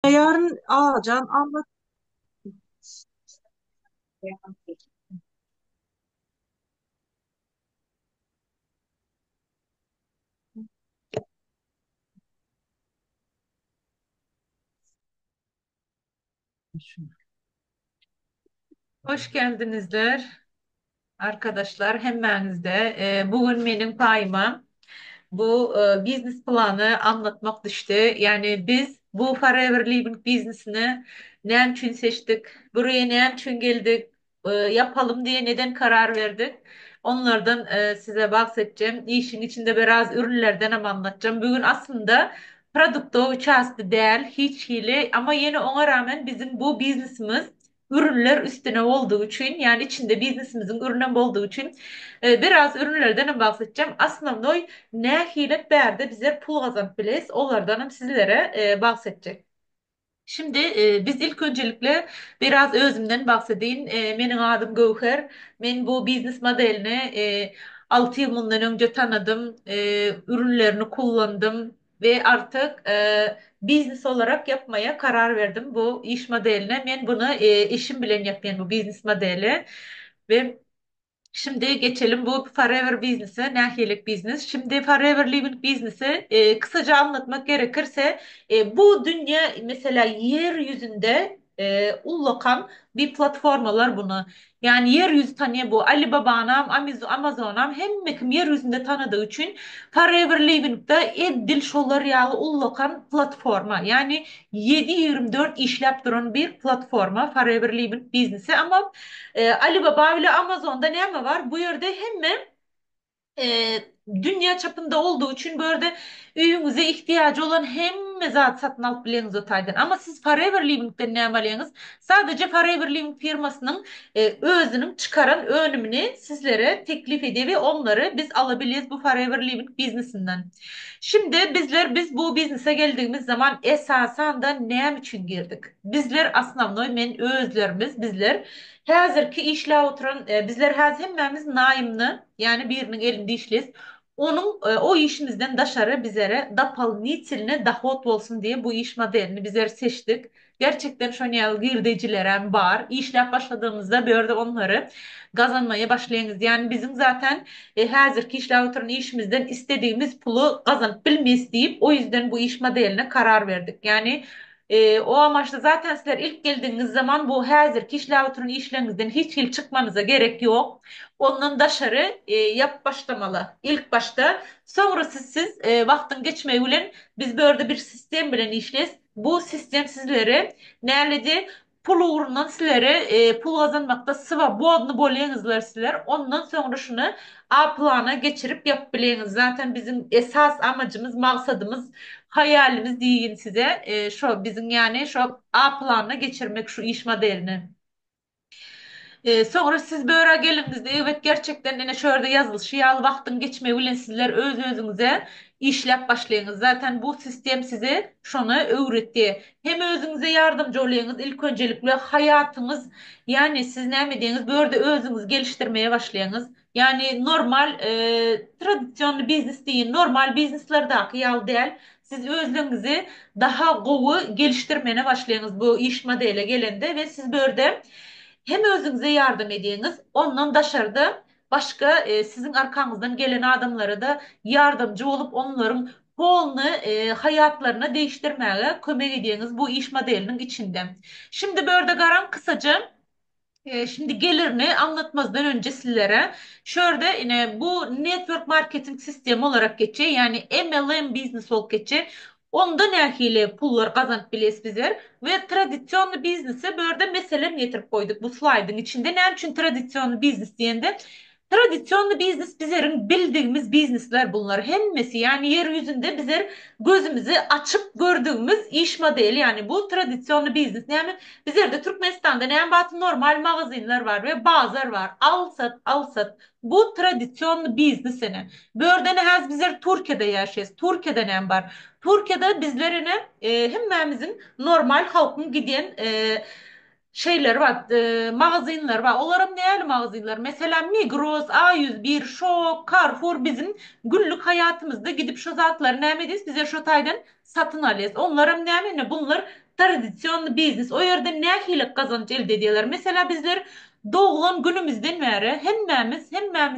Yarın alacağım ama Hoş geldinizler arkadaşlar hemenizde. Bugün benim payıma bu business planı anlatmak düştü. Yani biz bu Forever Living business'ını ne için seçtik? Buraya ne için geldik? Yapalım diye neden karar verdik? Onlardan size bahsedeceğim. İşin içinde biraz ürünlerden ama anlatacağım. Bugün aslında produkto uçası değil, hiç hile ama yine ona rağmen bizim bu business'ımız ürünler üstüne olduğu için yani içinde business'imizin ürünü olduğu için biraz ürünlerden bahsedeceğim. Aslında ne hile berde bize pul kazanıp bileyiz. Onlardan hem sizlere bahsedecek. Şimdi biz ilk öncelikle biraz özümden bahsedeyim. Benim adım Gövher. Ben bu business modelini 6 yıl bundan önce tanıdım. Ürünlerini kullandım ve artık business olarak yapmaya karar verdim bu iş modeline. Ben bunu eşim bilen yapıyorum bu business modeli. Ve şimdi geçelim bu Forever Business'e, nahiyelik business. Şimdi Forever Living Business'e kısaca anlatmak gerekirse bu dünya mesela yeryüzünde ullakan bir platformalar bunu. Yani yeryüzü tanıyor bu. Alibaba'nam, Amazon'am hem yeryüzünde tanıdığı için Forever Living'de eddil şollar yağı ullakan platforma. Yani 7/24 işlep duran bir platforma Forever Living Business'e ama Alibaba ile Amazon'da ne mi var? Bu yerde hem e, dünya çapında olduğu için böyle üyünüze ihtiyacı olan hem zat satın alıp bileniz o taydan. Ama siz Forever Living'den ne yapmalısınız? Sadece Forever Living firmasının özünün çıkaran önümünü sizlere teklif ediyor ve onları biz alabiliriz bu Forever Living business'inden. Şimdi biz bu biznese geldiğimiz zaman esasen da ne için girdik? Bizler aslında men özlerimiz bizler hazırki işle oturan bizler hemmemiz naimni yani birinin elinde işliyiz. Onun o işimizden daşarı bizlere dapal nitiline dahot olsun diye bu iş modelini bizler seçtik. Gerçekten şöyle girdiciler var. İşler başladığımızda böyle onları kazanmaya başlayınız. Yani bizim zaten hazırki işler oturan işimizden istediğimiz pulu kazanıp bilmeyiz deyip o yüzden bu iş modeline karar verdik. Yani o amaçla zaten sizler ilk geldiğiniz zaman bu hazır kişiler oturun işlerinizden hiç çıkmanıza gerek yok. Ondan dışarı yap başlamalı. İlk başta sonrası siz vaktin geçmeyle biz böyle bir sistem bilen işleyiz. Bu sistem sizlere nerede pul uğrundan sizlere pul kazanmakta sıva bu adını bolayınızlar sizler. Ondan sonra şunu A plana geçirip yapabileceğiniz. Zaten bizim esas amacımız, maksadımız hayalimiz diyeyim size şu bizim yani şu A planına geçirmek şu iş modelini. Sonra siz böyle gelinizde evet gerçekten yine şöyle yazılışı ya vaktin geçmeyi bilin sizler öz özünüze işlep başlayınız. Zaten bu sistem size şunu öğretti. Hem özünüze yardımcı olayınız ilk öncelikle hayatınız yani siz ne mediğiniz böyle özünüzü geliştirmeye başlayınız. Yani normal tradisyonlu business değil normal businesslerdeki yal değil. Siz özünüzü daha kovu geliştirmeye başlayınız bu iş modele gelende ve siz böyle hem özünüze yardım ediniz, ondan dışarıda başka sizin arkanızdan gelen adamlara da yardımcı olup onların kolunu hayatlarına değiştirmeye kömek ediniz bu iş modelinin içinde. Şimdi böyle garan kısaca şimdi gelirini anlatmazdan önce sizlere şöyle yine bu network marketing sistemi olarak geçiyor. Yani MLM business olarak geçiyor. Onda ne pullar kazanıp biles bizler ve tradisyonlu biznese böyle mesela getirip koyduk bu slide'ın içinde. Ne için tradisyonlu biznes diyende tradisyonlu biznes bizlerin bildiğimiz biznesler bunlar. Hemmesi yani yeryüzünde bizler gözümüzü açıp gördüğümüz iş modeli yani bu tradisyonlu biznes. Yani bizlerde Türkmenistan'da ne batı normal magazinler var ve bazılar var. Al sat al sat. Bu tradisyonlu biznesine. Böyle ne hez bizler Türkiye'de yaşayız. Türkiye'de ne var? Türkiye'de bizlerine hemmemizin normal halkın giden şeyler var, magazinler var. Onların ne magazinler? Mesela Migros, A101, Şok, Carrefour bizim günlük hayatımızda gidip şu zatları ne yapıyoruz? Bize şu taydan satın alıyoruz. Onların ne yapıyor? Bunlar tradisyon biznes. O yerde ne hile kazanç elde ediyorlar. Mesela bizler doğulan günümüzden beri hemmemiz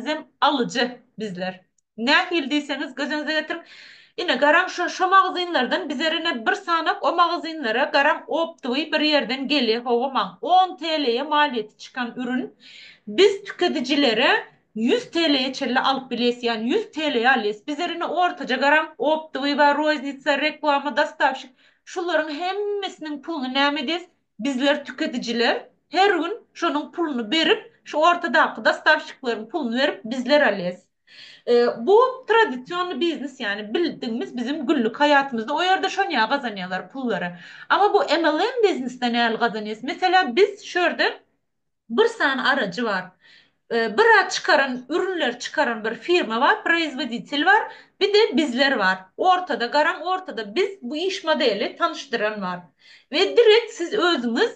hem alıcı bizler. Ne hil deyseniz gözünüze getirin. Yine garam şu magazinlardan bizlerine bir sanak o magazinlara garam optuğu bir yerden geliyor. Havaman 10 TL'ye maliyeti çıkan ürün biz tüketicilere 100 TL'ye çelle alıp bileyiz. Yani 100 TL'ye alıyız. Bizlerine ortaca garam optuğu ve roznitsa reklamı dastavşık şunların hemmesinin pulunu nämediz? Bizler tüketiciler her gün şunun pulunu verip şu ortadaki dastavşıkların pulunu verip bizler alıyız. Bu tradisyonlu biznes yani bildiğimiz bizim günlük hayatımızda o yerde şon ya kazanıyorlar pulları. Ama bu MLM biznesinde ne kazanıyoruz? Mesela biz şurada bir tane aracı var. Bir çıkaran, ürünler çıkaran bir firma var, производитель var, bir de bizler var. Ortada, garan ortada biz bu iş modeli tanıştıran var. Ve direkt siz özünüz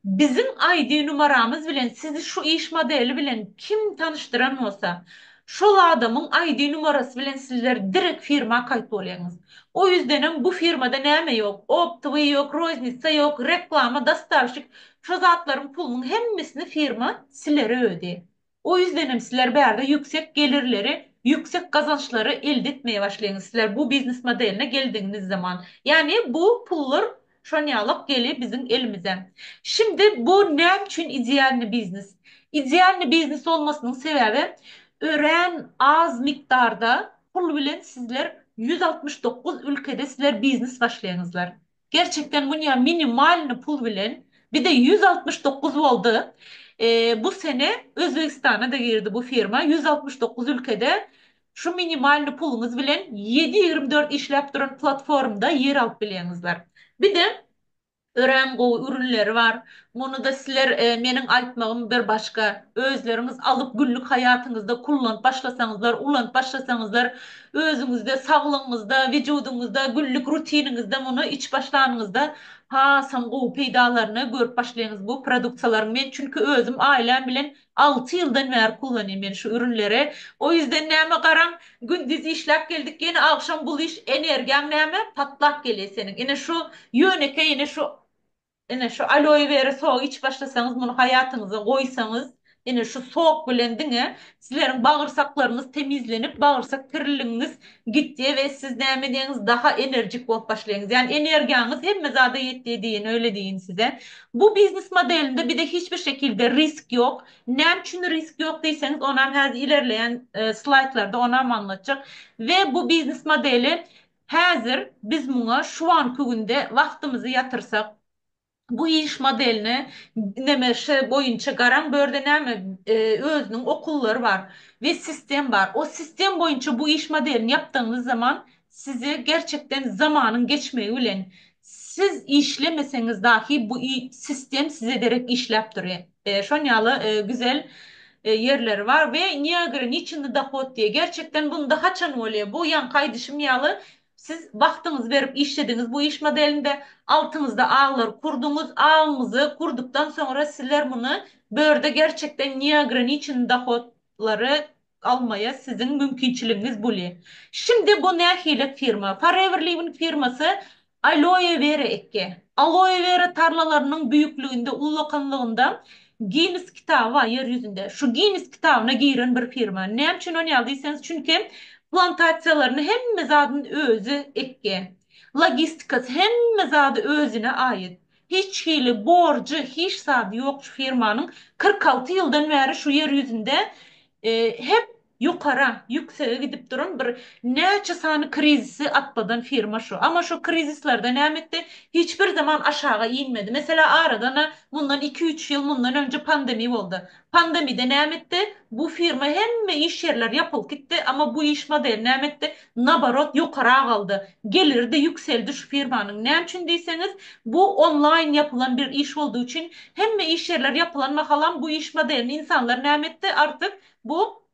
bizim ID numaramız bilen, sizi şu iş modeli bilen kim tanıştıran olsa, şu adamın ID numarası bilen sizler direkt firma kayıt oluyorsunuz. O yüzden bu firmada neme yok, optuvı yok, roznitsa yok, reklama, dastavşık, şu zatların pulunun hemmesini firma silere ödüyor. O yüzden hem sizler bir yerde yüksek gelirleri, yüksek kazançları elde etmeye başlayın. Sizler bu biznes modeline geldiğiniz zaman. Yani bu pullar şonyalık geliyor bizim elimize. Şimdi bu ne için ideal biznes? İdeal biznes olmasının sebebi öğren az miktarda pul bilen sizler 169 ülkede sizler biznes başlayanızlar. Gerçekten bu ya minimal pul bilen bir de 169 oldu. Bu sene Özbekistan'a da girdi bu firma. 169 ülkede şu minimal pulunuz bilen 7-24 işlep duran platformda yer alıp bilenizler. Bir de örengo ürünleri var. Bunu da sizler menin aytmağım bir başka özleriniz alıp günlük hayatınızda kullanıp başlasanızlar, ulanıp başlasanızlar özünüzde, sağlığınızda, vücudunuzda, günlük rutininizde bunu iç başlarınızda ha sango peydalarını görüp başlayınız bu produksiyalarını. Men çünkü özüm ailem bilen 6 yıldan beri kullanayım ben şu ürünleri. O yüzden näme garam gündüz işlep geldik yine akşam bul iş energiyam näme patlak geliyor senin. Yine şu yöneke yine şu aloe vera soğuk iç başlasanız bunu hayatınıza koysanız yine şu soğuk blendine sizlerin bağırsaklarınız temizlenip bağırsak kirliliğiniz gitti ve siz ne demediğiniz daha enerjik olup başlayınız. Yani enerjiyanız hem mezada yettiği deyin öyle deyin size. Bu biznes modelinde bir de hiçbir şekilde risk yok. Ne için risk yok deyseniz ona her ilerleyen slaytlarda ona anlatacak. Ve bu biznes modeli hazır biz buna şu anki günde vaktimizi yatırsak bu iş modeline nemeşe boyunca garan börde neme özünün okulları var ve sistem var. O sistem boyunca bu iş modelini yaptığınız zaman size gerçekten zamanın geçmeyi ulen siz işlemeseniz dahi bu sistem size direkt işleptiriyor. Şonyalı güzel yerleri var ve Niagara niçin de hot diye gerçekten bunu daha çan oluyor. Bu yan kaydışım yalı siz vaktiniz verip işlediniz bu iş modelinde altınızda ağlar kurdunuz ağımızı kurduktan sonra sizler bunu böyle gerçekten Niagara'nın için dahotları almaya sizin mümkünçülüğünüz buluyor. Şimdi bu ne hile firma? Forever Living firması aloe vera ekke. Aloe vera tarlalarının büyüklüğünde, ulukanlığında Guinness kitabı var yeryüzünde. Şu Guinness kitabına giren bir firma. Ne için onu aldıysanız çünkü plantasyyalarını hem mezadın özü ekke logistikası hem zadı özüne ait. Hiç hili borcu, hiç sadı yok şu firmanın 46 yıldan beri şu yeryüzünde hep yukarı, yükseğe gidip durun bir ne çasanı krizisi atladan firma şu. Ama şu krizislerde nimette hiçbir zaman aşağı inmedi. Mesela aradan bundan 2-3 yıl bundan önce pandemi oldu. Pandemide nimette bu firma hem iş yerler yapılıp gitti ama bu iş modeli nimette nabarot yukarı kaldı. Gelir de yükseldi şu firmanın. Ne için deyseniz bu online yapılan bir iş olduğu için hem iş yerler yapılan mahalan bu iş modelini insanlar nimette artık bu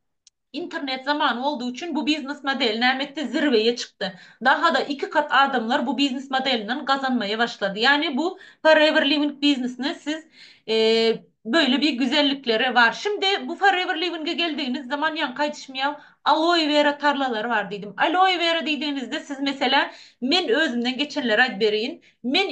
İnternet zamanı olduğu için bu business modeli nimette zirveye çıktı. Daha da 2 kat adamlar bu business modelinden kazanmaya başladı. Yani bu Forever Living business'ne siz böyle bir güzellikleri var. Şimdi bu Forever Living'e geldiğiniz zaman yan kaydışmaya aloe vera tarlaları var dedim. Aloe vera dediğinizde siz mesela men özümden geçenlere ad bereyim. Men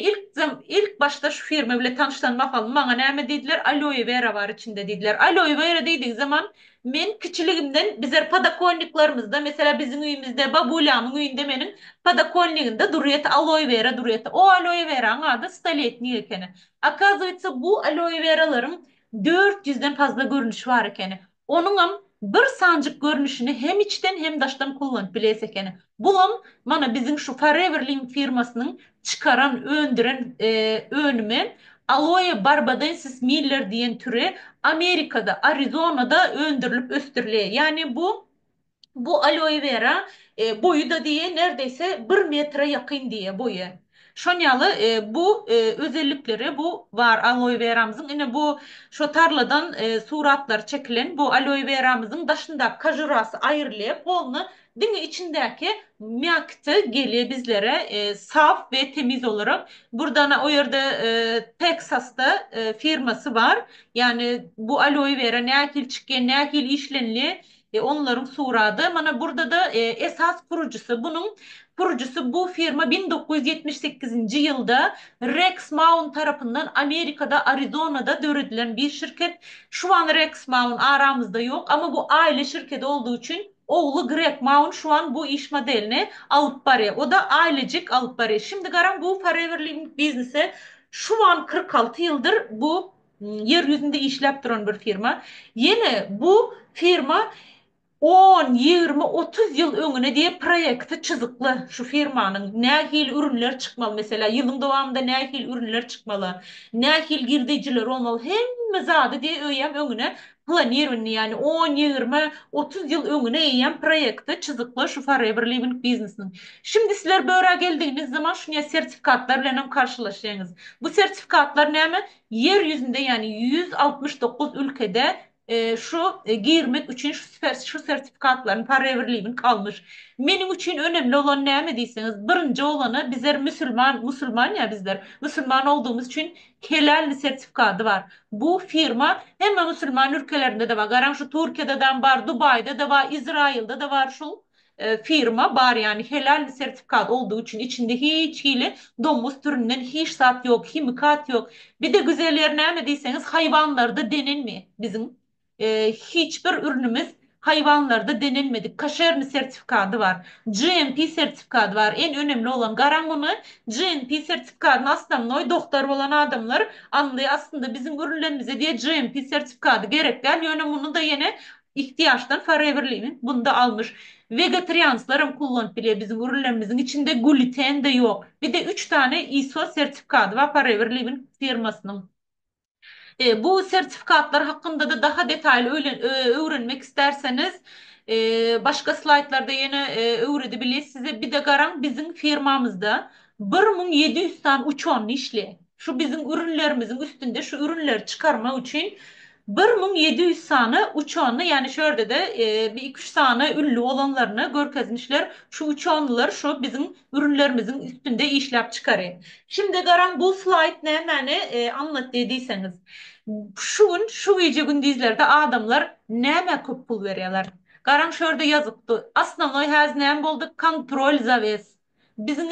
ilk başta şu firma bile tanıştan bakalım. Bana ne dediler? Aloe vera var içinde dediler. Aloe vera dediği zaman men küçülüğümden bizler padakonliklarımızda mesela bizim üyümüzde babulamın üyünde menin padakonliğinde duruyet aloe vera duruyet. O aloe vera'nın adı staletni ekeni. Akazıysa bu aloe veraların 400'den fazla görünüş var ekeni. Onun bir sancık görünüşünü hem içten hem dıştan kullanıp bilese ekeni. Bulam mana bizim şu Forever Living firmasının çıkaran, öndüren önümen Aloe barbadensis Miller diyen türü Amerika'da, Arizona'da öndürülüp östürülüyor. Yani bu aloe vera boyu da diye neredeyse 1 metre yakın diye boyu. Şonyalı bu özellikleri bu var aloe veramızın. Yine bu şu tarladan suratlar çekilen bu aloe veramızın dışında kajurası ayrılıyor. Polnu dini içindeki miyaktı geliyor bizlere saf ve temiz olarak. Buradan o yerde Texas'ta firması var. Yani bu aloe vera ne akil çıkıyor, ne akil işlenli onların suradı. Mana burada da esas kurucusu bu firma 1978. yılda Rex Maun tarafından Amerika'da Arizona'da dövredilen bir şirket. Şu an Rex Maun aramızda yok ama bu aile şirketi olduğu için oğlu Greg Maun şu an bu iş modelini alıp barıyor. O da ailecik alıp barıyor. Şimdi garan bu Forever Living Business'e şu an 46 yıldır bu yeryüzünde işlep duran bir firma. Yine bu firma 10, 20, 30 yıl öngüne diye proyekti çizikli şu firmanın. Nähil ürünler çıkmalı mesela. Yılın devamında nähil ürünler çıkmalı. Nähil girdiciler olmalı. Hem zade diye öýem öngüne planirun yani 10, 20, 30 yıl öngüne eýem proyekti çizikli şu Forever Living Business'ın. Şimdi sizler böyle geldiğiniz zaman şunya sertifikatlarla karşılaşacaksınız. Bu sertifikatlar näme? Yeryüzünde yani 169 ülkede girmek için şu sertifikatların Forever Living kalmış. Benim için önemli olan ne mi diyseniz birinci olanı bizler Müslüman ya bizler Müslüman olduğumuz için helal sertifikatı var. Bu firma hem Müslüman ülkelerinde de var. Garan şu Türkiye'de de var, Dubai'de de var, İsrail'de de var şu firma var yani helal sertifikat olduğu için içinde hiç hile domuz türünden hiç sat yok, himikat yok. Bir de güzel yer ne diyseniz hayvanlarda denilmiyor bizim hiçbir ürünümüz hayvanlarda denilmedi. Kaşerli sertifikatı var. GMP sertifikatı var. En önemli olan garanonu GMP sertifikatını aslında doktor olan adamlar anlıyor. Aslında bizim ürünlerimize diye GMP sertifikatı gerekli. Yani bunu da yine ihtiyaçtan Forever Living bunu da almış. Vegetarianslarım kullanıp bile bizim ürünlerimizin içinde gluten de yok. Bir de 3 tane ISO sertifikatı var Forever Living firmasının. Bu sertifikatlar hakkında da daha detaylı öğrenmek isterseniz başka slaytlarda yine öğretebiliriz. Size bir de garan bizim firmamızda 1700 tane uçon işle. Şu bizim ürünlerimizin üstünde şu ürünleri çıkarma için 1700 tane uçanlı yani şöyle de bir iki üç tane ünlü olanlarını görkezmişler. Şu uçanlılar şu bizim ürünlerimizin üstünde işlep çıkarıyor. Şimdi garan bu slide ne yani anlat dediyseniz şu video gündüzlerde adamlar neme köp pul veriyorlar. Garan şurada yazıptı. Aslında hez nem buldu kontrol zaves. Bizim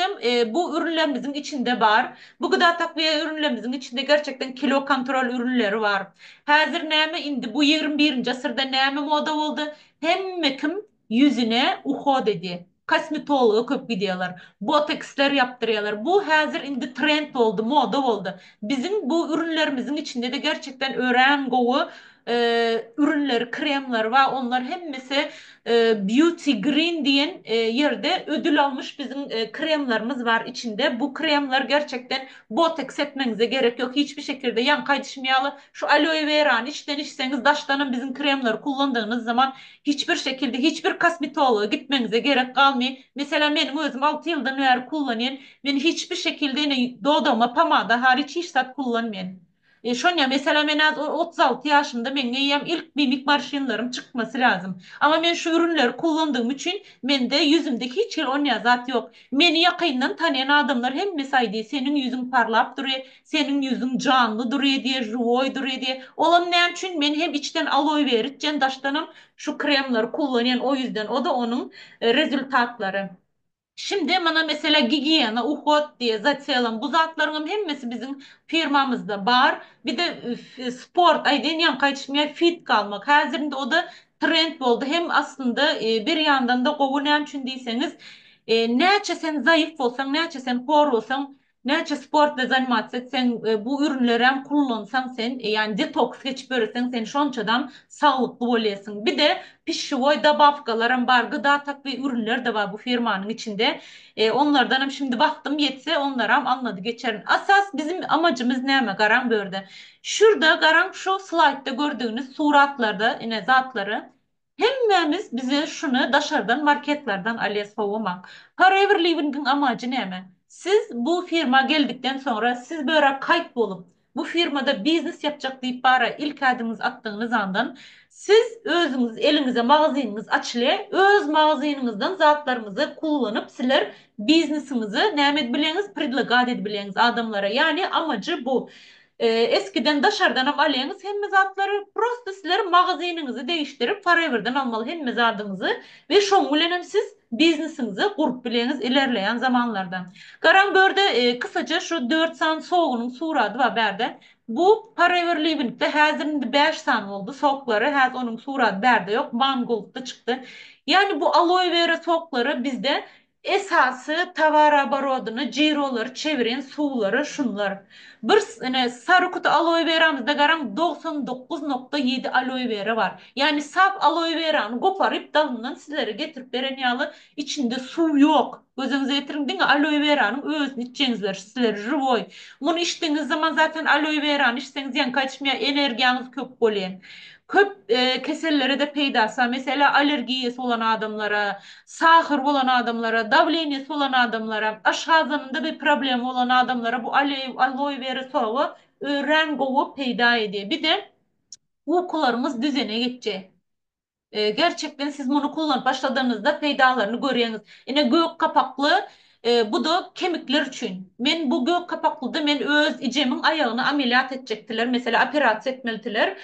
bu ürünlerimizin içinde var. Bu gıda takviye ürünlerimizin içinde gerçekten kilo kontrol ürünleri var. Hazır neme indi bu 21. asırda neme moda oldu. Hem mekim yüzüne uho dedi. Kosmetoloğa köp gidiyorlar. Botokslar yaptırıyorlar. Bu hazır indi trend oldu, moda oldu. Bizim bu ürünlerimizin içinde de gerçekten öğren govu ürünleri, kremler var. Onlar hemmesi Beauty Green diyen yerde ödül almış bizim kremlerimiz var içinde. Bu kremler gerçekten botoks etmenize gerek yok. Hiçbir şekilde yan kaydışmayalı. Şu aloe vera'nı içten içseniz daşlanan bizim kremleri kullandığınız zaman hiçbir şekilde hiçbir kosmetoloğa gitmenize gerek kalmıyor. Mesela benim özüm 6 yıldan beri kullanıyorum. Ben hiçbir şekilde yine Dodoma, Pamada hariç hiç sat kullanmıyorum. Şonya mesela men az 36 yaşımda men giyem ilk mimik marjinlerim çıkması lazım. Ama men şu ürünleri kullandığım için mende yüzümdeki hiç onya zat yok. Meni yakından tanıyan adamlar hem mesaydı senin yüzün parlap duruyor, senin yüzün canlı duruyor diye, juvoy duruyor diye. Olan ne için men hem içten aloe vera, daştanım şu kremleri kullanıyan o yüzden o da onun rezultatları. Şimdi bana mesela Gigiyana, Uhot diye zaten bu zatların hemmesi bizim firmamızda var. Bir de sport, ayden yan kaçmaya fit kalmak. Hazırında o da trend oldu. Hem aslında bir yandan da kovunayan için değilseniz neçe sen zayıf olsan, neçe sen hor olsan, neçe sport ve zanimat sen bu ürünleri hem kullansan sen yani detoks geçip görürsen sen şonçadan sağlıklı oluyorsun. Bir de pişivoy da bafkalarım var, gıda takviye ürünleri de var bu firmanın içinde. Onlardan hem şimdi baktım yetse onlara hem anladı geçerim. Asas bizim amacımız ne mi Garan böyle. Şurada Garan şu slaytta gördüğünüz suratlarda yine zatları hemmemiz bize şunu dışarıdan marketlerden alıyor soğumak. Forever Living'in amacı ne mi? Siz bu firma geldikten sonra siz böyle kaybolup bu firmada business yapacak deyip bana ilk adımınızı attığınız andan siz özünüz elinize mağazininiz açılıyor. Öz mağazinizden zatlarınızı kullanıp sizler biznesinizi ne edebileceğiniz, predlagat edebileceğiniz adamlara. Yani amacı bu. Eskiden dışarıdan alıyorsunuz hem zatları prosto sizler mağazininizi değiştirip Forever'dan almalı hem zadınızı ve şonulen siz biznesinizi kurup bileniz ilerleyen zamanlardan. Garan böyle kısaca şu 4 san soğunun suradı var berde. Bu Forever Living'de hazırında 5 san oldu. Sokları haz onun suradı berde yok. Mangold'da çıktı. Yani bu aloe vera sokları bizde esası tavara barodunu, ciroları çeviren suları şunlar. Bir sarı kutu aloe veramızda garam 99,7 aloe vera var. Yani saf aloe vera'nı koparıp dalından sizlere getirip veren yalı içinde su yok. Gözünüze getirin değil mi? Aloe vera'nın özünü içeceğinizler sizlere живой. Bunu içtiğiniz zaman zaten aloe vera'nı içseniz yani kaçmaya enerjiniz köp oluyor. Köp kesellere de peydasa mesela alergiyesi olan adamlara, sahır olan adamlara, davleniyesi olan adamlara, aşağızanında bir problem olan adamlara bu aloe vera soğuğu rengovu peyda ediyor. Bir de uykularımız düzene geçecek. Gerçekten siz bunu kullanıp başladığınızda faydalarını görüyorsunuz. Yine gök kapaklı bu da kemikler için. Men bu gök kapaklıda men öz icemin ayağını ameliyat edecektiler. Mesela operasyon etmelidiler.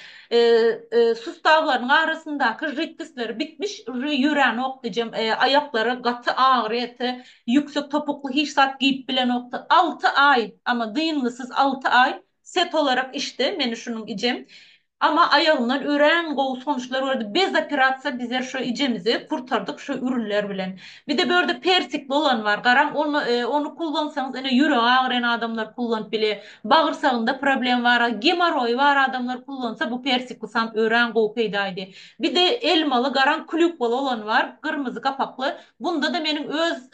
Sustavların arasındaki riktisleri bitmiş. Yüren ok diyeceğim. Ayakları katı ağrıyeti. Yüksek topuklu hiç saat giyip bile nokta. 6 ay ama dıyınlısız 6 ay set olarak işte men şunun icem. Ama ayağından öğren gol sonuçlar vardı. Bez operasyon bizler şu icemizi kurtardık şu ürünler bilen. Bir de böyle persikli olan var. Garam onu kullansanız yine yüreği ağrıyan adamlar kullanıp bile bağırsağında problem var. Gemoroy var adamlar kullansa bu persikli sant öğren gol peydaydı. Bir de elmalı garam kulüpbalı olan var. Kırmızı kapaklı. Bunda da benim öz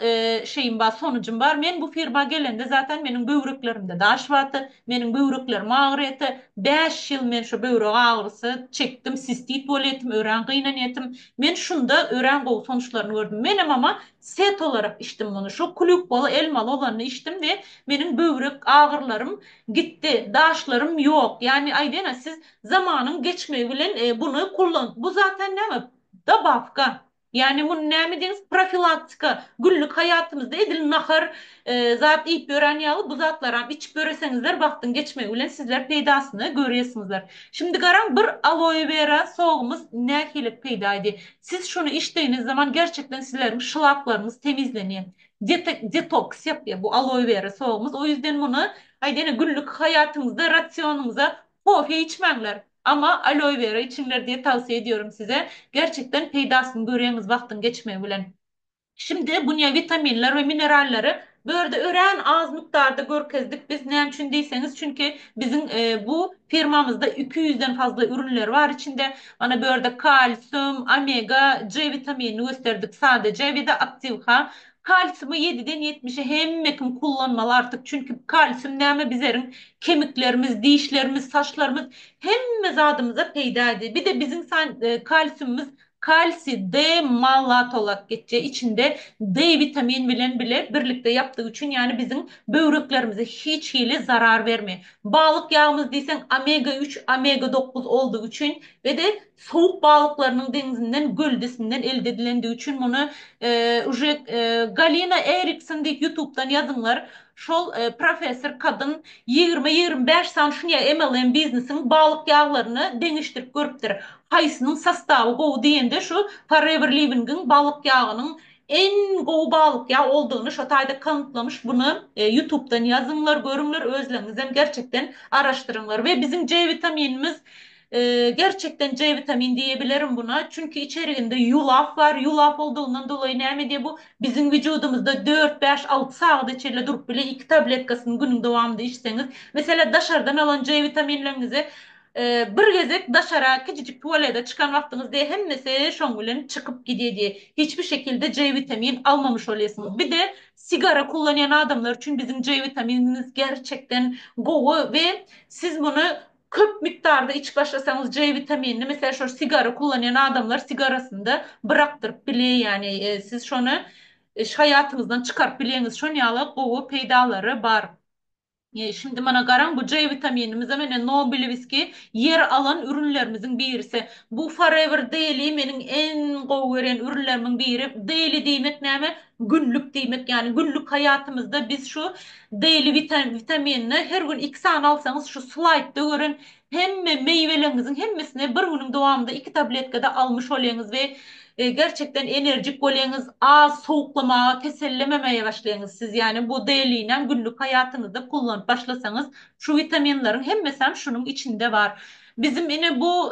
şeyim var, sonucum var. Ben bu firma gelende zaten benim böbreklerimde daş vardı. Benim böbreklerim ağrıyordu. 5 yıl men şu böbrek ağrısı çektim, sistit boletim, öğren kıynanetim. Men şunda öğren gol sonuçlarını gördüm. Benim ama set olarak içtim bunu. Şu kulüp balı elmalı olanını içtim ve benim böbrek ağrılarım gitti. Daşlarım yok. Yani Aydena siz zamanın geçmeyi bilen bunu kullan. Bu zaten ne mi? Da bafka. Yani bu ne mi deniz? Profilaktika. Günlük hayatımızda edil nahar zat ip öğren yalı bu zatlara iç göresenizler baktın geçmeyi ulen sizler peydasını görüyorsunuzlar. Şimdi garan bir aloe vera soğumuz ne hilip peydaydı. Siz şunu içtiğiniz zaman gerçekten sizlerin şılaklarınız temizleniyor. Detoks yapıyor bu aloe vera soğumuz. O yüzden bunu aydın günlük hayatımızda rasyonumuza kofi içmemler. Ama aloe vera içinler diye tavsiye ediyorum size. Gerçekten peydasını görüyorsunuz baktın geçmeyi ulen. Şimdi bunya vitaminler ve mineralleri böyle öğren az miktarda görkezdik biz ne için değilseniz çünkü bizim bu firmamızda 200'den fazla ürünler var içinde bana böyle kalsiyum, omega, C vitamini gösterdik sadece ve de aktivha kalsiyumu 7'den 70'e hem mekim kullanmalı artık çünkü kalsiyum ne ama bizlerin kemiklerimiz, dişlerimiz, saçlarımız hem mezadımıza peyda ediyor. Bir de bizim kalsiyumumuz kalsi, D mallat olarak geçeceği içinde D vitamin bilen bile birlikte yaptığı için yani bizim böbreklerimize hiç zarar vermiyor. Balık yağımız diysen omega 3, omega 9 olduğu için ve de soğuk balıklarının denizinden, göldesinden elde edilendiği için bunu Galina Erickson deyip YouTube'dan yazınlar. Şol profesör kadın 20-25 sene şunya MLM biznesin balık yağlarını deniştirip görüptür. Haysının sastavı goğu diyende şu Forever Living'in balık yağının en goğu balık yağı olduğunu şu tayda kanıtlamış. Bunu YouTube'dan yazınlar, görünler, özlerinizden gerçekten araştırınlar. Ve bizim C vitaminimiz gerçekten C vitamin diyebilirim buna. Çünkü içeriğinde yulaf var. Yulaf olduğundan dolayı ne diye bu bizim vücudumuzda 4, 5, 6 saat içeride durup bile 2 tabletkasını günün devamında içseniz. Mesela dışarıdan alan C vitaminlerinizi bir gezek dışarı küçücük tuvalete çıkan vaktiniz diye hem mesela şongülün çıkıp gidiyor diye hiçbir şekilde C vitamin almamış oluyorsunuz. Bir de sigara kullanan adamlar için bizim C vitaminimiz gerçekten go ve siz bunu köp miktarda iç başlasanız C vitaminini mesela şu sigara kullanan adamlar sigarasını da bıraktırıp bile yani siz şunu hayatınızdan çıkarıp bileniz şunu yalı kovu peydaları var. Şimdi bana garan bu C vitaminimiz hemen Nobel viski yer alan ürünlerimizin birisi. Bu Forever Daily benim en veren ürünlerimin biri. Daily demek ne? Günlük demek yani günlük hayatımızda biz şu daily vitaminini her gün 2 tane alsanız şu slide'da görün hem meyvelerinizin hemmesine bir günün devamında 2 tabletkada almış oluyorsunuz ve gerçekten enerjik oluyorsunuz. Az soğuklama, tesellememeye başlayınız siz. Yani bu değerliyle günlük hayatınızda kullanıp başlasanız şu vitaminlerin hem mesela şunun içinde var. Bizim yine bu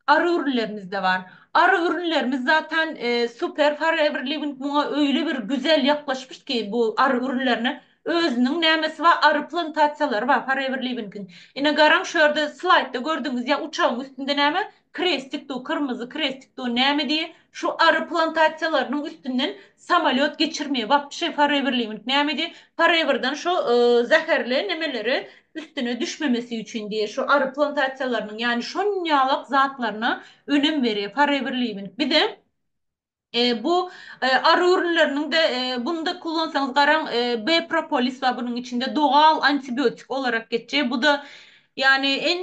arı ürünlerimiz de var. Arı ürünlerimiz zaten süper. Forever Living buna öyle bir güzel yaklaşmış ki bu arı ürünlerine. Özünün nemesi var. Arı plantasyaları var Forever Living'in. Yine garan şurada slide'da gördüğünüz ya uçağın üstünde neme? Krestik do kırmızı krestik do neme diye şu arı plantasyalarının üstünden samolyot geçirmeye. Bak bir şey Forever Living neme diye. Forever'dan şu zehirli nemeleri üstüne düşmemesi için diye şu arı plantasyalarının yani şonyalak zatlarına önem veriyor Forever Living. Bir de bu arı ürünlerinin de bunu da kullansanız garan B propolis var bunun içinde doğal antibiyotik olarak geçiyor. Bu da yani en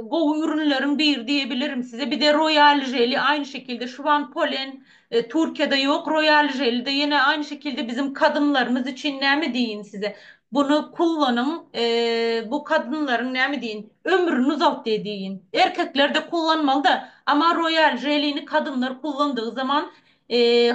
go ürünlerin bir diyebilirim size. Bir de Royal Jelly aynı şekilde şu an polen Türkiye'de yok. Royal Jelly de yine aynı şekilde bizim kadınlarımız için ne mi diyeyim size? Bunu kullanın. Bu kadınların ne mi diyeyim? Ömrünü uzalt dediğin. Erkekler de kullanmalı da ama Royal Jelly'ni kadınlar kullandığı zaman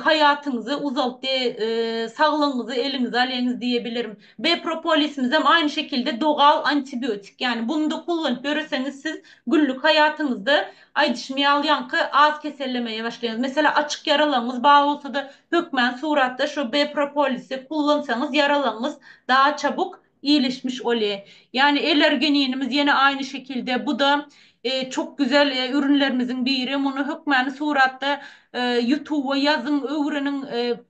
hayatınızı uzalt diye sağlığınızı elinize aleniz diyebilirim. B propolisimiz hem aynı şekilde doğal antibiyotik. Yani bunu da kullanıp görürseniz siz günlük hayatınızda ay dişimi yankı az kesellemeye başlayınız. Mesela açık yaralarımız bağ olsa da hükmen suratta şu B propolisi kullansanız yaralarınız daha çabuk iyileşmiş oluyor. Yani alergeniniz yine aynı şekilde bu da çok güzel ürünlerimizin biri. Bunu hükmen suratta YouTube'a yazın öğrenin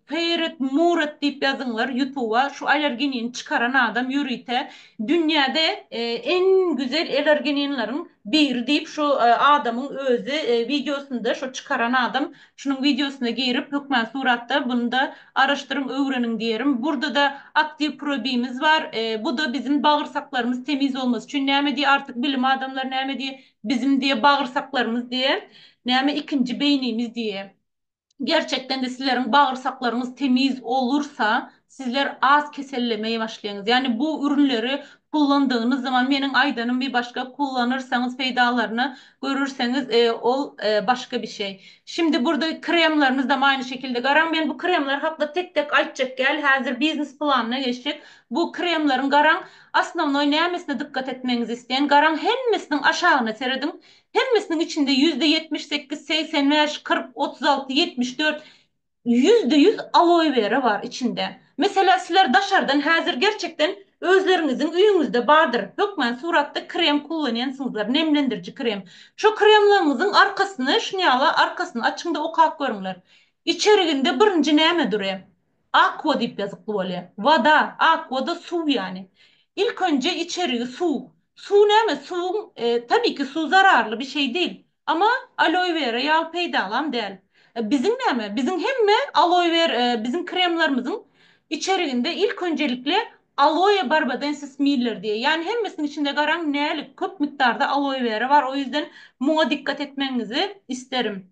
Feyret Murat deyip yazınlar YouTube'a şu alergenini çıkaran adam yürüyte dünyada en güzel alergeninlerin bir deyip şu adamın özü videosunda şu çıkaran adam şunun videosuna girip hükmen suratta bunu da araştırın öğrenin diyelim. Burada da aktif probimiz var. Bu da bizim bağırsaklarımız temiz olması. Çünkü ne diye artık bilim adamları ne diye bizim diye bağırsaklarımız diye ne ikinci beynimiz diye. Gerçekten de sizlerin bağırsaklarınız temiz olursa sizler az kesellemeye başlayınız. Yani bu ürünleri kullandığınız zaman benim aydanın bir başka kullanırsanız faydalarını görürseniz başka bir şey. Şimdi burada kremlerimiz de aynı şekilde. Garan ben bu kremler hatta tek tek açacak gel hazır business planına geçecek. Bu kremlerin garan aslında oynayamesine dikkat etmenizi isteyen garan hemmesinin aşağına seredim. Hemmesinin içinde %78, 85, 40, 36, 74 %100 aloe vera var içinde. Mesela sizler dışarıdan hazır gerçekten özlerinizin üyünüzde vardır. Hükmen suratta krem kullanayansınızlar. Nemlendirici krem. Şu kremlerinizin arkasını şunyala arkasını açın o kalk görünler. İçeriğinde birinci neyme duruyor? Aqua deyip yazıklı oluyor. Vada, aqua da su yani. İlk önce içeriği su. Su ne mi? Su tabii ki su zararlı bir şey değil. Ama aloe vera yağı peydalan değil. Bizim ne mi? Bizim hem mi aloe vera bizim kremlerimizin içeriğinde ilk öncelikle aloe barbadensis miller diye. Yani hemmesinin içinde garan nelik köp miktarda aloe vera var. O yüzden buna dikkat etmenizi isterim.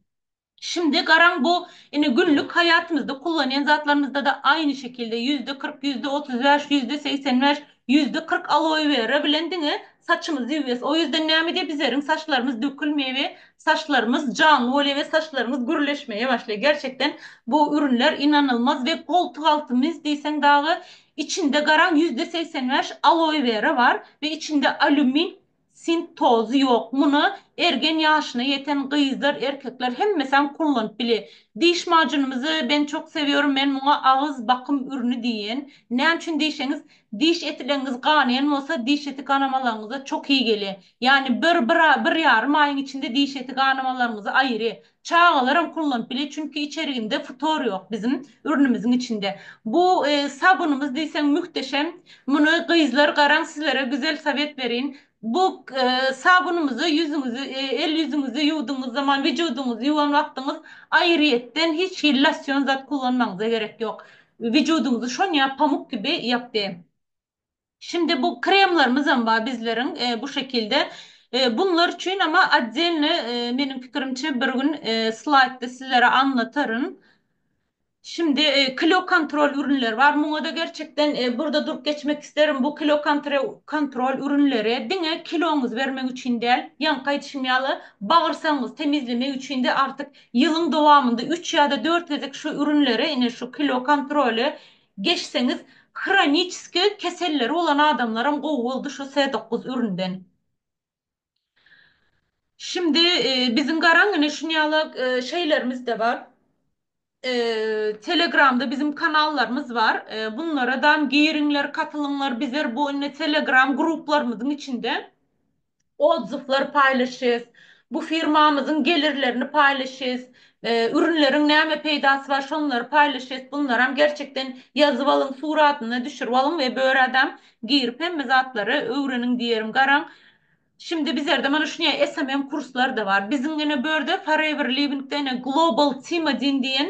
Şimdi garan bu yani günlük hayatımızda kullanan zatlarımızda da aynı şekilde %40, %35, %85, %40 aloe vera blendini saçımızı yuvayız. O yüzden ne diye bizlerin saçlarımız dökülmeye ve saçlarımız canlı oluyor ve saçlarımız gürleşmeye başlıyor. Gerçekten bu ürünler inanılmaz ve koltuk altımız değilsen dağı içinde garan %85 aloe vera var ve içinde alümin sin tozu yok. Bunu ergen yaşına yeten kızlar, erkekler hem mesela kullanıp bile. Diş macunumuzu ben çok seviyorum. Ben buna ağız bakım ürünü diyen. Ne için diyseniz diş etleriniz kanayan olsa diş eti kanamalarınıza çok iyi geliyor. Yani bir yarım ayın içinde diş eti kanamalarınızı ayrı. Çağlarım kullanıp bile çünkü içeriğinde ftor yok bizim ürünümüzün içinde. Bu sabunumuz diysen muhteşem. Bunu kızlar karan sizlere güzel sabit verin. Bu sabunumuzu yüzünüzü, el yüzünüzü yuvduğunuz zaman vücudunuzu yuvan vaktiniz ayrıyetten hiç lasyon zat kullanmanıza gerek yok. Vücudunuzu şon ya pamuk gibi yaptı. Şimdi bu kremlerimiz var bizlerin bu şekilde. Bunlar için ama acele benim fikrimce bir gün slaytta sizlere anlatırım. Şimdi kilo kontrol ürünler var. Buna da gerçekten burada durup geçmek isterim. Bu kontrol ürünleri dine kilonuz vermek için değil, yan kayışmayalı bağırsanız temizlemek için de artık yılın devamında 3 ya da 4 vezek şu ürünleri yine şu kilo kontrolü geçseniz kronik keselleri olan adamların kovuldu şu S9 üründen. Şimdi bizim garangne şunyalı şeylerimiz de var. Telegram'da bizim kanallarımız var. Bunlara da girinler, katılımlar bizler bu ne Telegram gruplarımızın içinde odzufları paylaşırız. Bu firmamızın gelirlerini paylaşırız. Ürünlerin ne peydası var onları paylaşırız. Bunlar hem gerçekten yazıvalım suratını düşürvalım ve böyle adam girip hem zatları öğrenin diyelim garan. Şimdi bizlerde mana şunya SMM kursları da var. Bizim yine böyle Forever Living'de yine Global Team diyen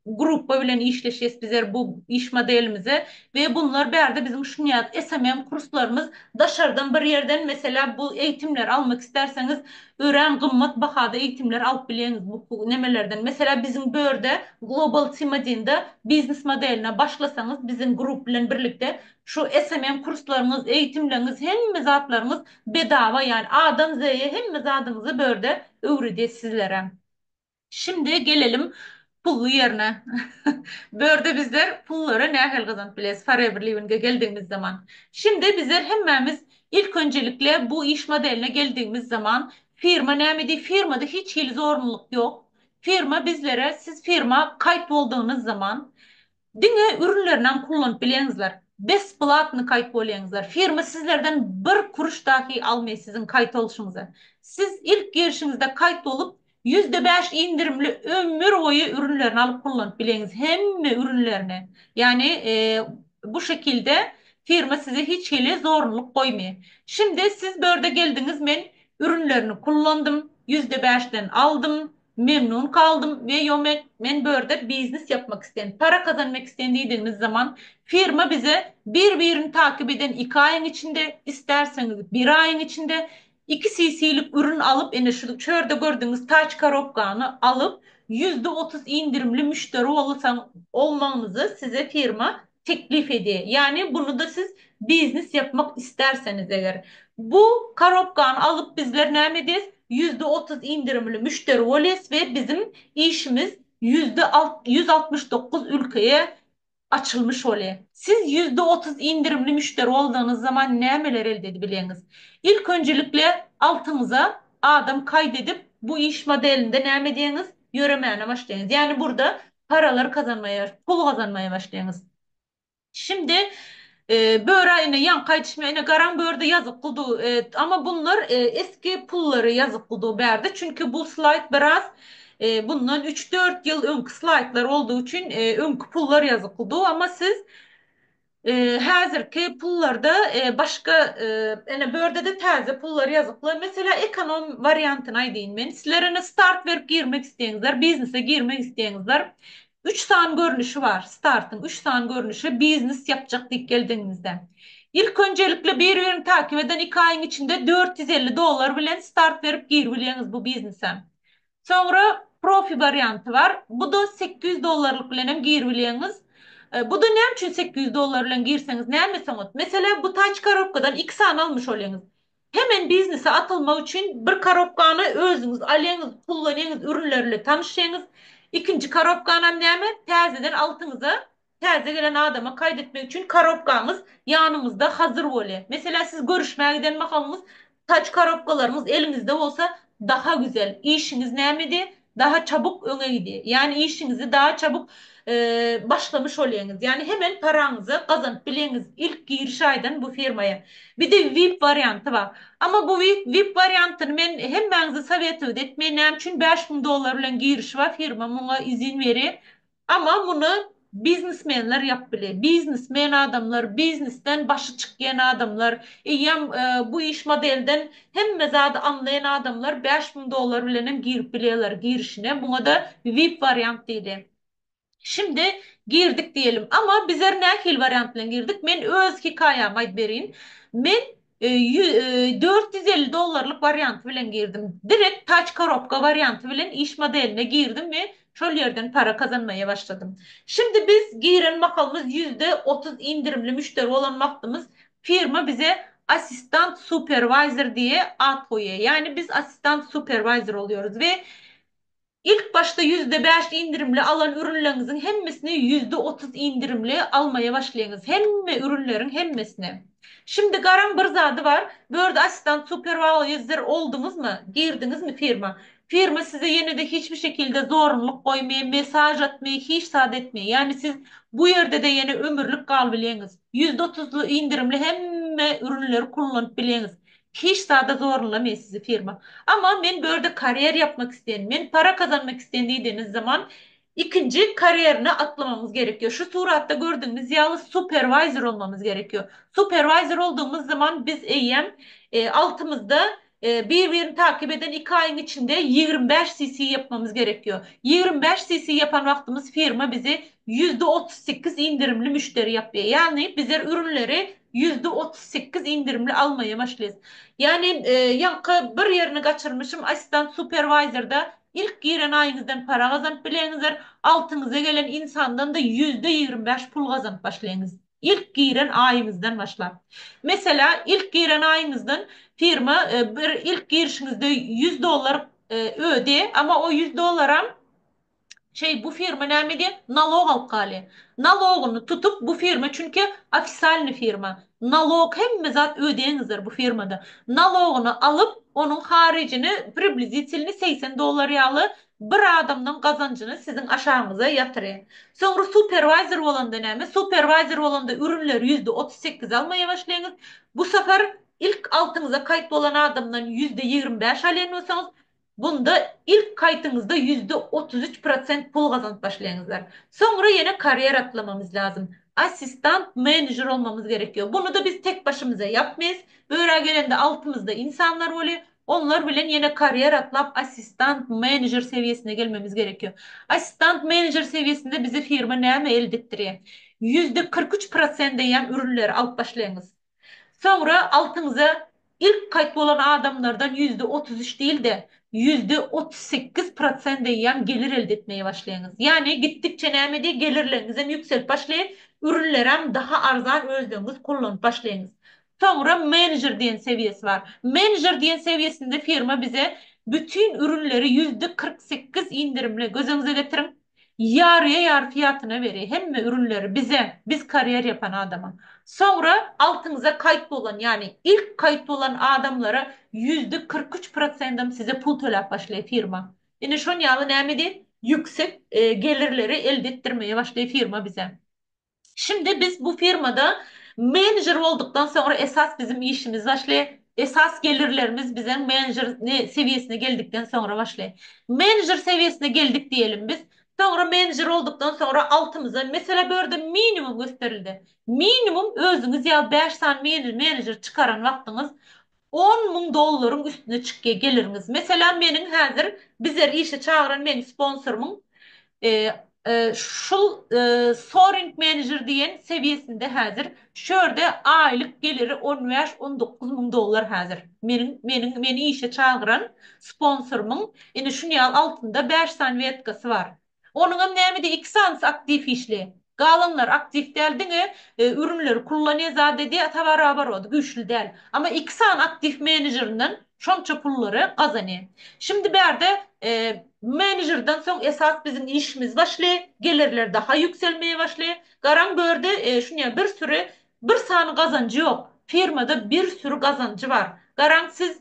grupla bilen işleşiyiz bizler bu iş modelimize ve bunlar bir yerde bizim şunya SMM kurslarımız dışarıdan bir yerden mesela bu eğitimler almak isterseniz öğren kımmat bahada eğitimler alıp bileniz bu nemelerden. Mesela bizim böyle Global Team adında business modeline başlasanız bizim grupla birlikte şu SMM kurslarınız, eğitimleriniz, hem zatlarınız bedava yani A'dan Z'ye hem adınızı böyle öğretiyor sizlere. Şimdi gelelim pullu yerine. Böyle bizler pulları ne hal kazanıp bileyiz Forever Living'e geldiğimiz zaman. Şimdi bizler hemmemiz ilk öncelikle bu iş modeline geldiğimiz zaman firma ne diye firmada hiç zorunluluk yok. Firma bizlere siz firma kayıt olduğunuz zaman dine ürünlerinden kullanıp bilenizler. Besplatını kayıt bolanızlar. Firma sizlerden bir kuruş dahi almıyor sizin kayıt oluşunuza. Siz ilk girişinizde kayıt olup %5 indirimli ömür boyu ürünlerini alıp kullanıp bileniz. Hem ürünlerini. Yani bu şekilde firma size hiç hele zorunluluk koymuyor. Şimdi siz böyle geldiniz ben ürünlerini kullandım. %5'ten aldım memnun kaldım ve ben böyle business yapmak isteyen, para kazanmak isteyen dediğimiz zaman firma bize birbirini takip eden 2 ayın içinde isterseniz 1 ayın içinde 2 cc'lik ürün alıp yani şu şurada gördüğünüz taç karopkanı alıp %30 indirimli müşteri olmanızı size firma teklif ediyor. Yani bunu da siz business yapmak isterseniz eğer bu karopkanı alıp bizler ne edeceğiz? %30 indirimli müşteri oles ve bizim işimiz %169 ülkeye açılmış oluyor. Siz %30 indirimli müşteri olduğunuz zaman neler elde edebilirsiniz? İlk öncelikle altınıza adam kaydedip bu iş modelinde ne edeceğiniz? Yürümeye başlayınız. Yani burada paralar kazanmaya, pul kazanmaya başlayınız. Şimdi böyle yine yan kayıtışma yine garan böyle yazık kudu ama bunlar eski pulları yazık kudu berdi çünkü bu slide biraz bundan 3-4 yıl önkü slaytlar olduğu için önkü pullar yazık kudu ama siz Häzirki pullarda başga ene börde de täze pullar yazıklı. Mesela ekonom variantyny aýdyn men. Sizlere start berip girmek isteýäňizler, biznese girmek isteýäňizler. 3 san görnüşi var. Startın 3 san görnüşi biznes yapacak dik geldiğinizde. İlk öncelikle birbirini takip eden 2 ayın içinde $450 bilen start verip girebilirsiniz bu biznese. Sonra profi variantı var. Bu da $800 bilen girebilirsiniz. Bu da ne için $800 bilen girseniz ne mesela? Mesela bu taç karobkadan 2 san almış oluyorsunuz. Hemen biznese atılma için bir karobkanı özünüz, alýanyňyz, kullanýanyňyz ürünlerle tanışýanyňyz. İkinci karobkanam näme? Täzeden altınıza täze gelen adama kaydetmek için karobkanız yanımızda hazır bolýar. Mesela siz görüşmäge giden makamımız taç karobkalarımız elinizde olsa daha güzel. İşiniz nämedi? Daha çabuk öňe gidi. Yani işinizi daha çabuk başlamış olýanyňyz. Yani hemen paranızı kazanıp bileňiz ilk giriş aydan bu firmaya. Bir de VIP variantı var. Ama bu VIP variantını men hemmäňize sowet etmeýän çünkü $5.000 bilen giriş var firma muňa izin beri. Ama bunu biznesmenler yapmalı. Biznesmen adamlar, biznesten başı çıkýan adamlar, bu iş modelden hemme zady anlayan adamlar $5.000 bilen girip bilýärler girişine. Buna da VIP variant diýdi. Şimdi girdik diyelim ama bizler nähil variantla girdik. Men öz hikayem aýdyp bereyim. Men $450 variant bilen girdim. Direkt taç koropka variantı bilen iş modeline girdim ve şol yerden para kazanmaya başladım. Şimdi biz giren makalımız %30 indirimli müşteri olan maktımız firma bize asistant supervisor diye ad koyuyor. Yani biz asistant supervisor oluyoruz ve İlk başta %5 indirimli alan ürünlerinizin hemmesini %30 indirimli almaya başlayınız. Hemme ürünlerin hemmesini. Şimdi garan bir zadı var. Böyle asistan supervisor oldunuz mu? Girdiniz mi firma? Firma size yine de hiçbir şekilde zorunluluk koymaya, mesaj atmaya, hiç saat etmeye. Yani siz bu yerde de yine ömürlük kalbileyiniz. %30'lu indirimli hemme ürünleri kullanıp bileyiniz. Hiç sade zorlamıyor sizi firma. Ama men böyle kariyer yapmak isteyen, men para kazanmak isteyen dediğiniz zaman ikinci kariyerine atlamamız gerekiyor. Şu suratta gördüğünüz yağlı supervisor olmamız gerekiyor. Supervisor olduğumuz zaman biz altımızda birbirini takip eden 2 ayın içinde 25 cc yapmamız gerekiyor. 25 cc yapan vaktimiz firma bizi %38 indirimli müşteri yapıyor. Yani bizler ürünleri %38 indirimli almaya başlayız. Yani yankı bir yerini kaçırmışım asistan supervisor'da ilk giren ayınızdan para kazanıp bileyinizler altınıza gelen insandan da %25 pul kazanıp başlayınız. İlk giren ayınızdan başlar. Mesela ilk giren ayınızdan firma bir ilk girişinizde $100 öde ama o $100 bu firma näme diye nalog alkaly. Nalogunu tutup bu firma çünkü ofisalny firma. Nalog hemme zat ödeýänizdir bu firmada. Nalogunu alıp onun haricini priblizitilini $80 ýaly bir adamdan kazancını sizin aşağınıza yatırıyor. Sonra supervisor bolanda näme? Supervisor bolanda ürünleri %38 almaya başlaýanyz. Bu sefer ilk altınıza kayıtlı olan adamdan %25 alýan bunda ilk kayıtınızda %33% pul kazanıp başlayanızlar. Sonra yine kariyer atlamamız lazım. Asistan, manager olmamız gerekiyor. Bunu da biz tek başımıza yapmayız. Böyle gelende altımızda insanlar oluyor. Onlar bilen yine kariyer atlap asistan, manager seviyesine gelmemiz gerekiyor. Asistan, manager seviyesinde bize firma näme elde ettiriyor? %43% diyen ürünleri alıp başlayınız. Sonra altınıza ilk kayıtlı olan adamlardan %33 değil de %38% diyen gelir elde etmeye başlayınız. Yani gittikçe näme diye gelirlerinizden yükselip başlayın. Ürünlerem daha arzan özlüğünüz kullanıp başlayınız. Sonra manager diyen seviyesi var. Manager diyen seviyesinde firma bize bütün ürünleri %48 indirimle gözünüze getirin. Yarıya yarı fiyatına veriyor. Hem ürünleri bize, biz kariyer yapan adama. Sonra altınıza kayıtlı olan yani ilk kayıtlı olan adamlara %43% size pul төлep başlıyor firma. Yani şon ýaly näme yüksek gelirleri elde ettirmeye başlıyor firma bize. Şimdi biz bu firmada manager olduktan sonra esas bizim işimiz başlıyor. Esas gelirlerimiz bize manager seviyesine geldikten sonra başlıyor. Manager seviyesine geldik diyelim biz. Sonra menajer olduktan sonra altımıza mesela böyle minimum gösterildi. Minimum özünüz ya 5 tane menajer çıkaran vaktiniz 10 bin doların üstüne çıkıya geliriniz. Mesela benim hazır bizler işe çağıran benim sponsorumun e, şu soaring manager diyen seviyesinde hazır. Şöyle aylık geliri 15-19 bin dolar hazır. Beni işe çağıran sponsorumun yani şunu yal altında 5 tane vetkası var. Onun hem de 2 tane aktif işli. Galanlar aktif değil ürünleri kullanıyor zaten diye beraber oldu. Güçlü değil. Ama 2 tane aktif menajerinin şonça pulları kazanıyor. Şimdi bir de menajerden sonra esas bizim işimiz başlıyor. Gelirler daha yükselmeye başlıyor. Garan gördü şunu ya bir sürü bir saniye kazancı yok. Firmada bir sürü kazancı var. Garan siz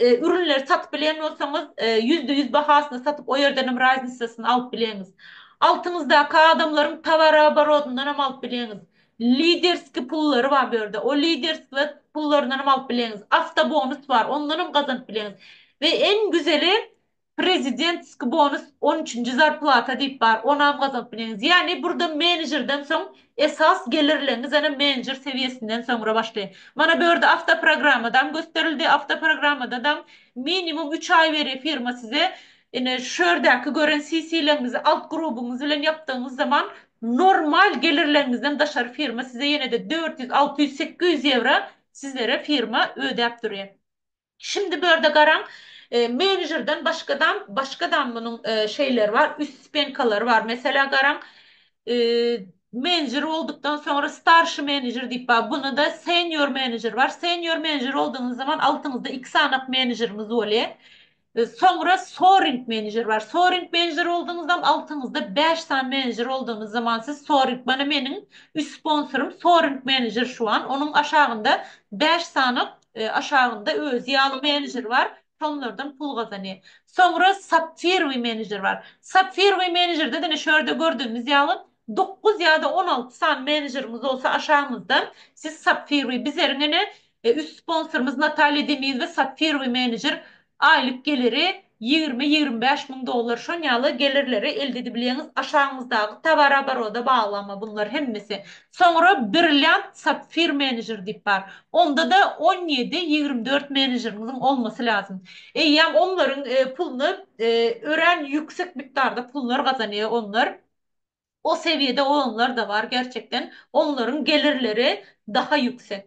ürünleri satıp bilen olsanız %100 bahasına satıp o yerden razı listesini alıp bileniz. Altınızdaki adamların tavara barodundan hem alıp bileniz. Liderski pulları var böyle. O liderski pullarından hem alıp bileniz. Hafta bonus var. Ondan hem kazanıp bileniz. Ve en güzeli prezident bonus 13. zarplata deyip var. Ona kazanıp bileniz. Yani burada menajerden son esas gelirleriniz yani menajer seviyesinden sonra başlayın. Bana böyle hafta programıdan gösterildi. Hafta programıdan minimum 3 ay veriyor firma size. Yani şuradaki gören CC'lerinizi alt grubunuzu ile yaptığınız zaman normal gelirlerinizden dışarı firma size yine de 400, 600, 800 euro sizlere firma ödeyip duruyor. Şimdi böyle garan menajerden başkadan bunun şeyler var. Üst spenkaları var. Mesela garan e, menajer olduktan sonra starşı menajer deyip var. Bunu da senior menajer var. Senior menajer olduğunuz zaman altınızda 2 tane menajerimiz oluyor. Sonra soaring manager var. Soaring manager olduğunuz zaman altınızda 5 tane manager olduğunuz zaman siz soaring bana benim üst sponsorum soaring manager şu an. Onun aşağında 5 tane aşağında öz yağlı manager var. Onlardan pul kazanıyor. Sonra Sapphire manager var. Sapphire manager'da da ne şöyle gördüğümüz yağlı 9 ya da 16 tane manager'ımız olsa aşağımızdan siz Sapphire bizlerine ne üst sponsorumuz Natalia Demiz ve Sapphire manager aylık geliri 20-25 bin dolar şonyalı gelirleri elde edebileceğiniz aşağınızdaki tabara baroda bağlama bunlar hemmesi. Sonra Brilliant Sapphire Manager deyip var. Onda da 17-24 menajerimizin olması lazım. Yani onların pulunu öğren yüksek miktarda pullar kazanıyor onlar. O seviyede olanlar da var gerçekten. Onların gelirleri daha yüksek.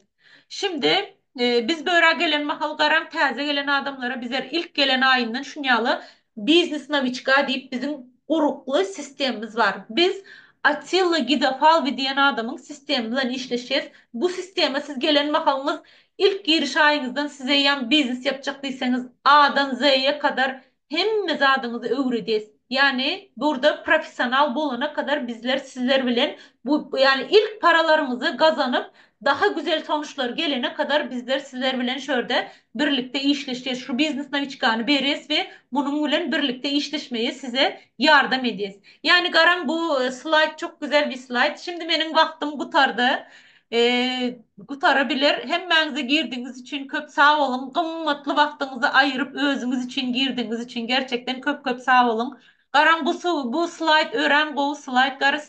Şimdi biz böyle gelen mahal garan taze gelen adamlara bizler ilk gelen ayından şunyalı Business Navichka deyip bizim uruklu sistemimiz var. Biz Atilla Gidafalvi diyen adamın sisteminden işleşeceğiz. Bu sisteme siz gelen mahalınız ilk giriş ayınızdan size yan business yapacaktıysanız A'dan Z'ye kadar hemmez adınızı öğreteceğiz. Yani burada profesyonel bulana kadar bizler sizler bilen bu yani ilk paralarımızı kazanıp daha güzel sonuçlar gelene kadar bizler sizler bilen şöyle birlikte işleşeceğiz. Şu business naviçkanı beririz ve bunun bilen birlikte işleşmeye size yardım edeceğiz. Yani Garan bu slide çok güzel bir slide. Şimdi benim vaktim kurtardı. Kurtarabilir. Hemmenize girdiğiniz için köp sağ olun. Kımmetli vaktinizi ayırıp özünüz için girdiğiniz için gerçekten köp köp sağ olun. Garan bu slide öğren bu slide garası